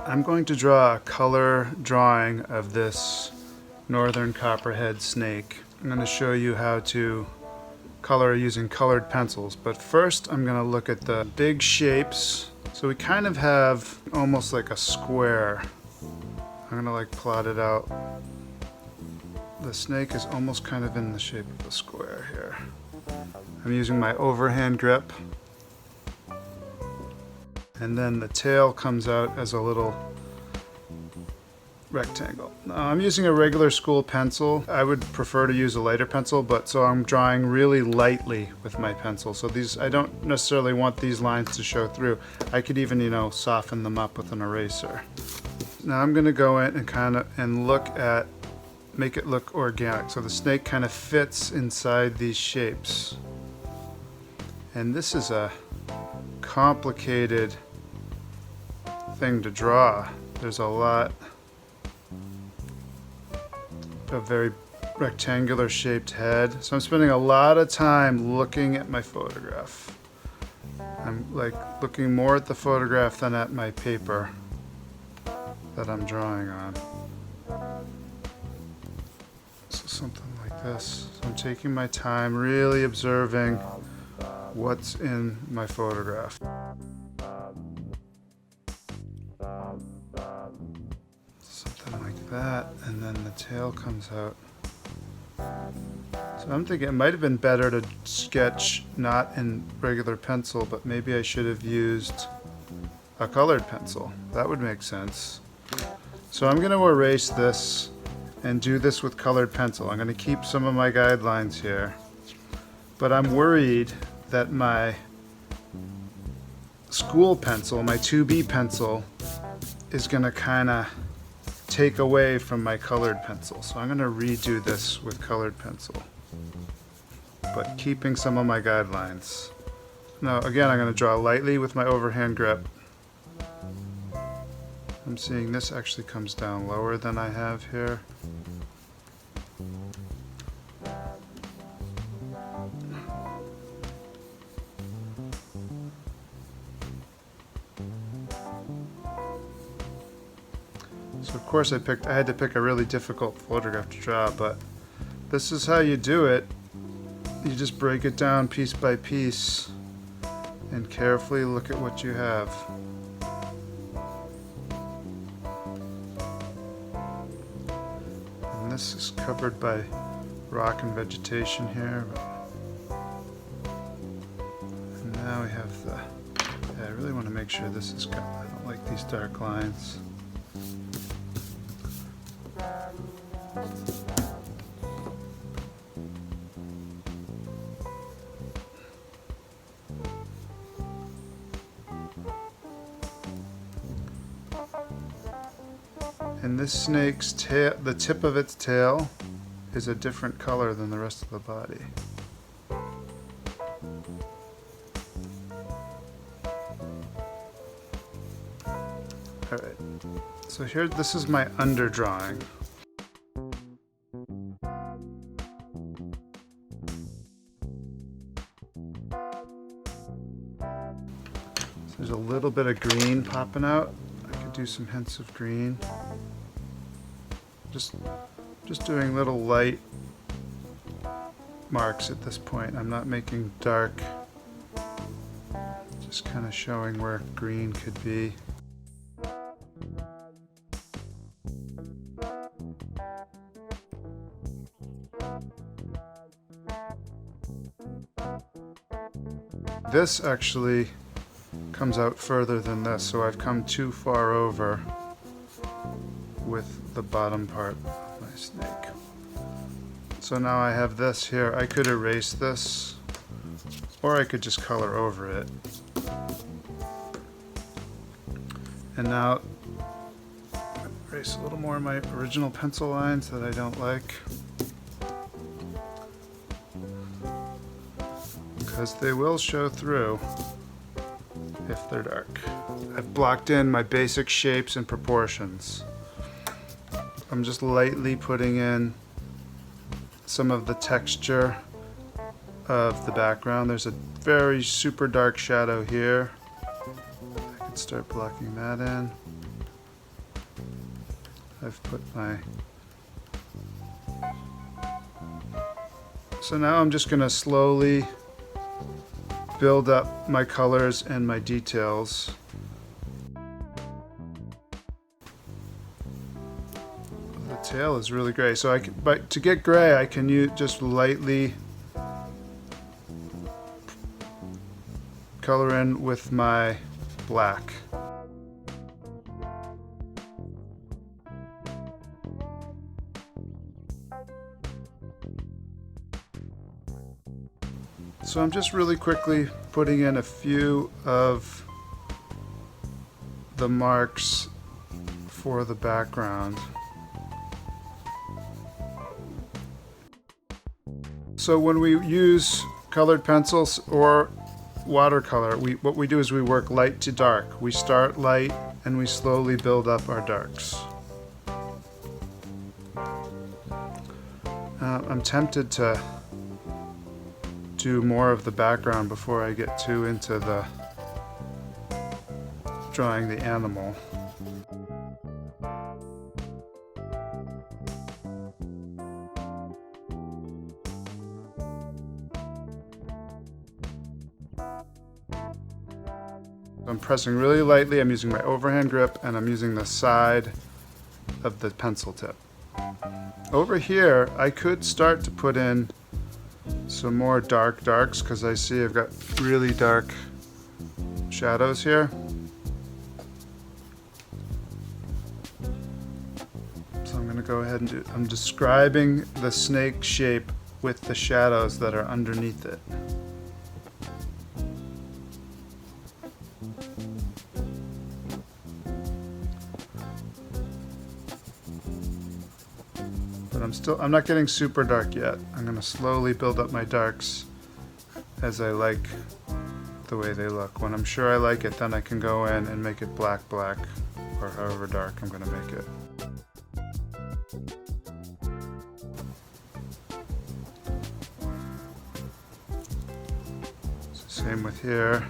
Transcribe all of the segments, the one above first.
I'm going to draw a color drawing of this northern copperhead snake. I'm going to show you how to color using colored pencils, but first I'm going to look at the big shapes. So we kind of have almost like a square. I'm going to like plot it out. The snake is almost kind of in the shape of a square here. I'm using my overhand grip. And then the tail comes out as a little rectangle. Now, I'm using a regular school pencil. I would prefer to use a lighter pencil, but so I'm drawing really lightly with my pencil. So these, I don't necessarily want these lines to show through. I could even, soften them up with an eraser. Now I'm gonna go in and make it look organic. So the snake kind of fits inside these shapes. And this is a complicated thing to draw. There's a lot of very rectangular shaped head. So I'm spending a lot of time looking at my photograph. I'm like looking more at the photograph than at my paper that I'm drawing on. So something like this. So I'm taking my time, really observing what's in my photograph. Something like that, and then the tail comes out. So I'm thinking it might have been better to sketch not in regular pencil, but maybe I should have used a colored pencil. That would make sense. So I'm going to erase this and do this with colored pencil. I'm going to keep some of my guidelines here, but I'm worried that my school pencil, my 2B pencil, is going to kind of take away from my colored pencil. So I'm going to redo this with colored pencil, but keeping some of my guidelines. Now again, I'm going to draw lightly with my overhand grip. I'm seeing this actually comes down lower than I have here. So of course I had to pick a really difficult photograph to draw, but this is how you do it. You just break it down piece by piece and carefully look at what you have. And this is covered by rock and vegetation here. And now we have I really want to make sure this is good. I don't like these dark lines. And this snake's tail, the tip of its tail, is a different color than the rest of the body. Alright, so here, this is my underdrawing. So there's a little bit of green popping out. I could do some hints of green. Just doing little light marks at this point. I'm not making dark, just kind of showing where green could be. This actually comes out further than this, so I've come too far over with the bottom part of my snake. So now I have this here. I could erase this, or I could just color over it. And now erase a little more of my original pencil lines that I don't like, because they will show through if they're dark. I've blocked in my basic shapes and proportions. I'm just lightly putting in some of the texture of the background. There's a very super dark shadow here. I could start blocking that in. I've put my... So now I'm just going to slowly build up my colors and my details. The tail is really gray, so but to get gray I can just lightly color in with my black. So I'm just really quickly putting in a few of the marks for the background. So when we use colored pencils or watercolor, what we do is we work light to dark. We start light and we slowly build up our darks. I'm tempted to do more of the background before I get too into the drawing the animal. I'm pressing really lightly. I'm using my overhand grip and I'm using the side of the pencil tip. Over here I could start to put in some more darks because I see I've got really dark shadows here. So I'm going to go ahead and I'm describing the snake shape with the shadows that are underneath it. But I'm not getting super dark yet. I'm going to slowly build up my darks as I like the way they look. When I'm sure I like it, then I can go in and make it black, or however dark I'm going to make it. So same with here.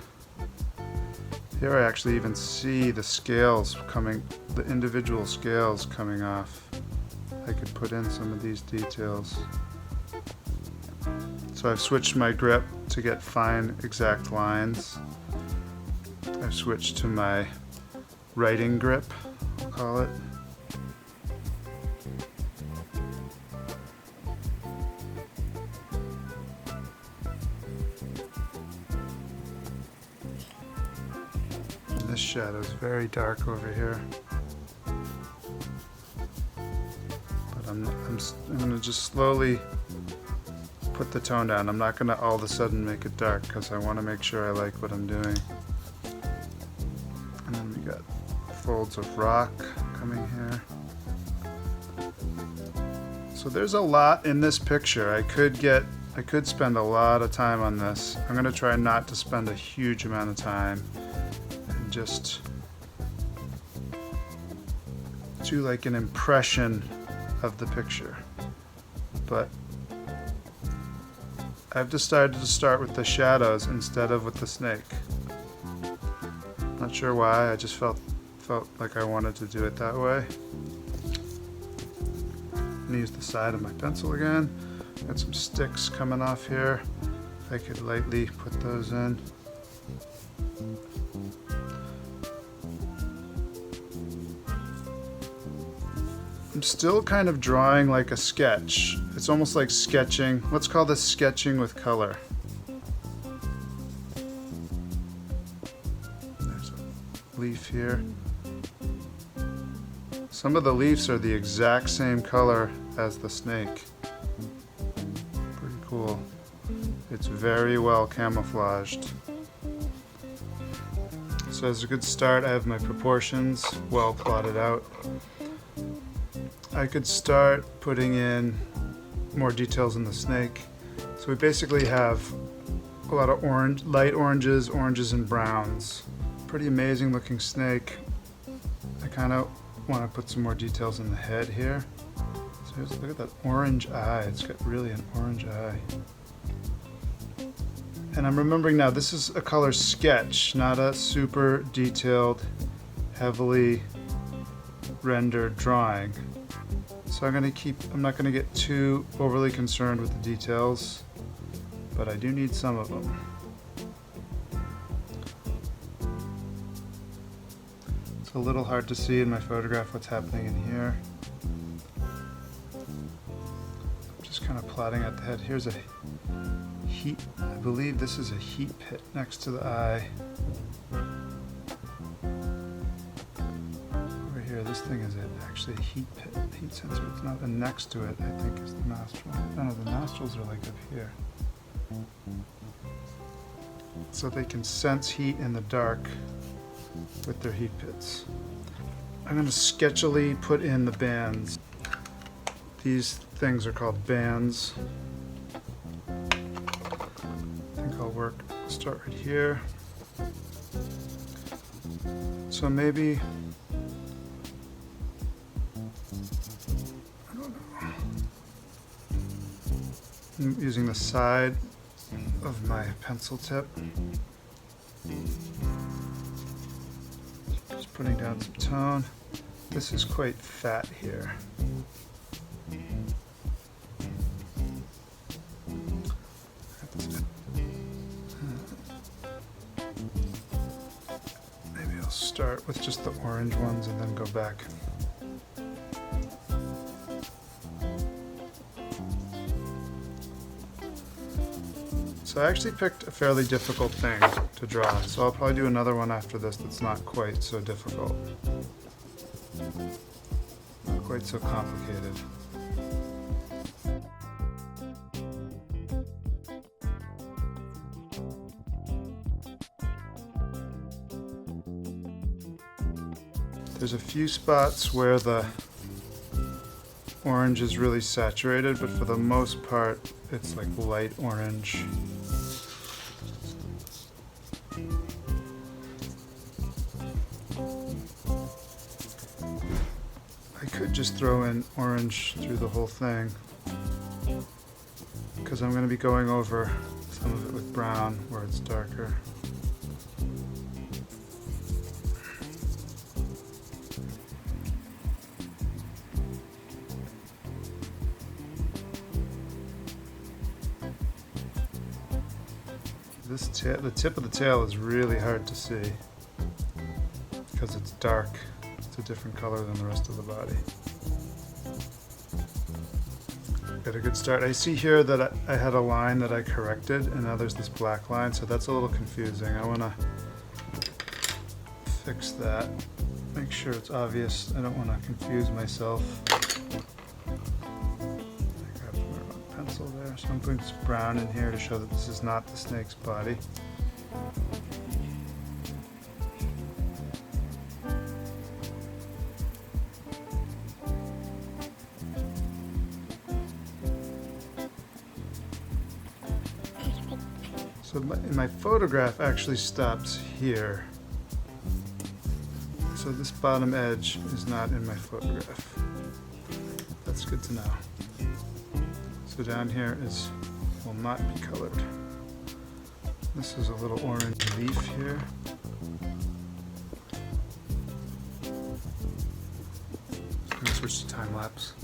Here I actually even see the scales coming, the individual scales coming off. I could put in some of these details. So I've switched my grip to get fine, exact lines. I've switched to my writing grip, I'll call it. And this shadow is very dark over here. I'm going to just slowly put the tone down. I'm not going to all of a sudden make it dark because I want to make sure I like what I'm doing. And then we got folds of rock coming here. So there's a lot in this picture. I could spend a lot of time on this. I'm going to try not to spend a huge amount of time and just do like an impression of the picture. But I've decided to start with the shadows instead of with the snake. Not sure why, I just felt like I wanted to do it that way. I'm gonna use the side of my pencil again. Got some sticks coming off here. If I could lightly put those in. I'm still kind of drawing like a sketch. It's almost like sketching. Let's call this sketching with color. There's a leaf here. Some of the leaves are the exact same color as the snake. Pretty cool. It's very well camouflaged. So as a good start, I have my proportions well plotted out. I could start putting in more details in the snake. So we basically have a lot of light oranges, and browns. Pretty amazing looking snake. I kind of want to put some more details in the head here. So look at that orange eye. It's got really an orange eye. And I'm remembering now, this is a color sketch, not a super detailed, heavily rendered drawing. So I'm not gonna get too overly concerned with the details, but I do need some of them. It's a little hard to see in my photograph what's happening in here. I'm just kind of plotting at the head. Here's a heat, I believe this is a heat pit next to the eye. Over here, this thing is actually a heat pit, heat sensor. It's not, and next to it, I think, is the nostril. No, the nostrils are like up here. So they can sense heat in the dark with their heat pits. I'm going to sketchily put in the bands. These things are called bands. I think I'll start right here. So maybe, I don't know. I'm using the side of my pencil tip. Just putting down some tone. This is quite fat here. Maybe I'll start with just the orange ones and then go back. So I actually picked a fairly difficult thing to draw, so I'll probably do another one after this that's not quite so difficult. Not quite so complicated. There's a few spots where the orange is really saturated, but for the most part, it's like light orange. I could just throw in orange through the whole thing, because I'm going to be going over some of it with brown where it's darker. The tip of the tail is really hard to see because it's dark. It's a different color than the rest of the body. Got a good start. I see here that I had a line that I corrected, and now there's this black line, so that's a little confusing. I want to fix that. Make sure it's obvious. I don't want to confuse myself. Pencil there, so I'm putting some brown in here to show that this is not the snake's body. So my photograph actually stops here. So this bottom edge is not in my photograph. That's good to know. So down here will not be colored. This is a little orange leaf here. I'm going to switch to time lapse.